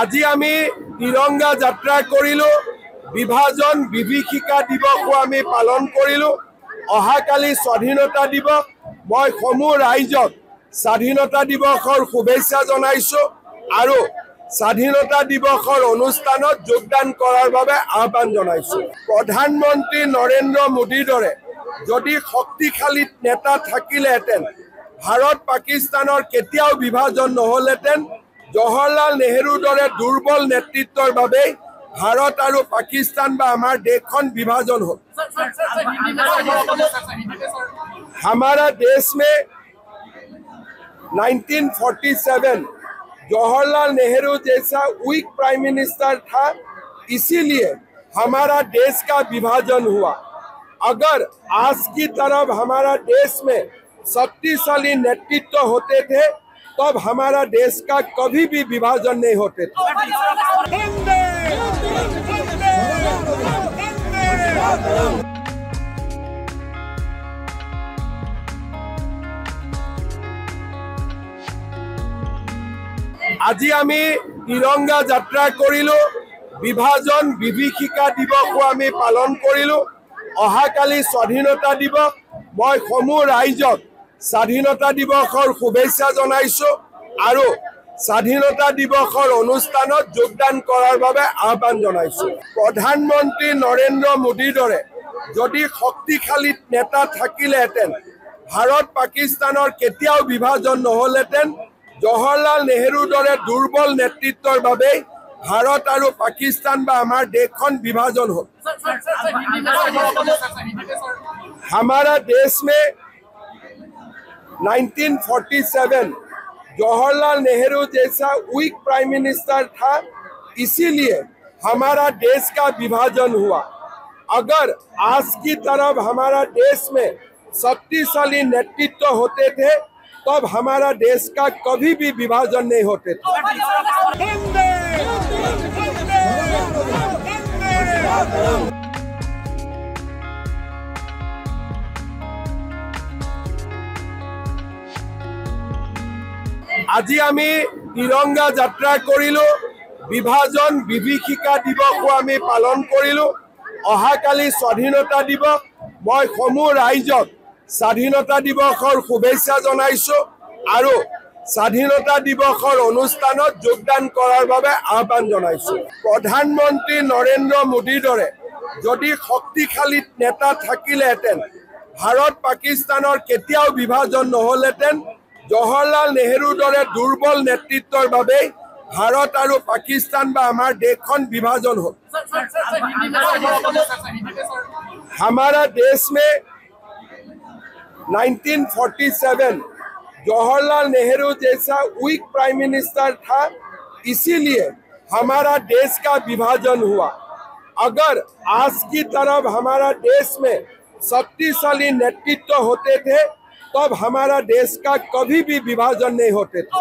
আজি আমি তিरंगा যাত্ৰা কৰিলো বিভাজন বিভীষিকা দিৱসও আমি পালন কৰিলো অহাকালি স্বাধীনতা দিৱস মই সমূহ ৰাইজক স্বাধীনতা দিৱসৰ শুভেচ্ছা জনাইছো আৰু স্বাধীনতা দিৱসৰ অনুষ্ঠানত যোগদান কৰাৰ বাবে আহ্বান জনাইছো প্ৰধানমন্ত্ৰী নৰেন্দ্ৰ মোদীৰ দৰে যদি শক্তিশালী নেতা থাকিলেহেঁতেন ভাৰত পাকিস্তানৰ কেতিয়াও বিভাজন নহলহেঁতেন জৱাহৰলাল নেহৰুৰ দৰে দুৰ্বল নেতৃত্বৰ বাবে भारत और पाकिस्तान बा हमार देश विभाजन हो हमारा देश में 1947 जवाहरलाल नेहरू जैसा वीक प्राइम मिनिस्टर था इसीलिए हमारा देश का विभाजन हुआ। अगर आज की तरफ हमारा देश में शक्तिशाली नेतृत्व होते थे तब हमारा देश का कभी भी विभाजन नहीं होते थे। আজি আমি तिरंगा যাত্ৰা কৰিলো বিভাজন বিভীষিকা দিৱসও আমি পালন কৰিলো অহাকালি স্বাধীনতা দিৱস মই সমূহ ৰাইজক স্বাধীনতা দিৱসৰ শুভেচ্ছা জনাইছো আৰু স্বাধীনতা দিৱসৰ অনুষ্ঠানত যোগদান কৰাৰ বাবে আহ্বান জনাইছো প্ৰধানমন্ত্ৰী নৰেন্দ্ৰ মোদীৰ দৰে যদি শক্তিশালী নেতা থাকিলেহেঁতেন ভাৰত পাকিস্তানৰ কেতিয়াও বিভাজন নহলহেঁতেন জৱাহৰলাল নেহৰুৰ দৰে দুৰ্বল নেতৃত্বৰ বাবে भारत और पाकिस्तान बा हमार देश विभाजन हो हमारा देश में 1947 जवाहरलाल नेहरू जैसा वीक प्राइम मिनिस्टर था इसीलिए हमारा देश का विभाजन हुआ। अगर आज की तरफ हमारा देश में शक्तिशाली नेतृत्व होते थे तब हमारा देश का कभी भी विभाजन नहीं होते थे। আজি আমি तिरंगा যাত্ৰা কৰিলো বিভাজন বিভীষিকা দিৱসও আমি পালন কৰিলো অহাকালি স্বাধীনতা দিৱস মই সমূহ ৰাইজক স্বাধীনতা দিৱসৰ শুভেচ্ছা জনাইছো আৰু স্বাধীনতা দিৱসৰ অনুষ্ঠানত যোগদান কৰাৰ বাবে আহ্বান জনাইছো প্ৰধানমন্ত্ৰী নৰেন্দ্ৰ মোদীৰ দৰে যদি শক্তিশালী নেতা থাকিলেহেঁতেন ভাৰত পাকিস্তানৰ কেতিয়াও বিভাজন নহলহেঁতেন জৱাহৰলাল নেহৰুৰ দৰে দুৰ্বল নেতৃত্বৰ বাবে भारत और पाकिस्तान बा हमार देश विभाजन हो हमारा देश में 1947 जवाहरलाल नेहरू जैसा वीक प्राइम मिनिस्टर था इसीलिए हमारा देश का विभाजन हुआ। अगर आज की तरफ हमारा देश में शक्तिशाली नेतृत्व होते थे तब हमारा देश का कभी भी विभाजन नहीं होते थे।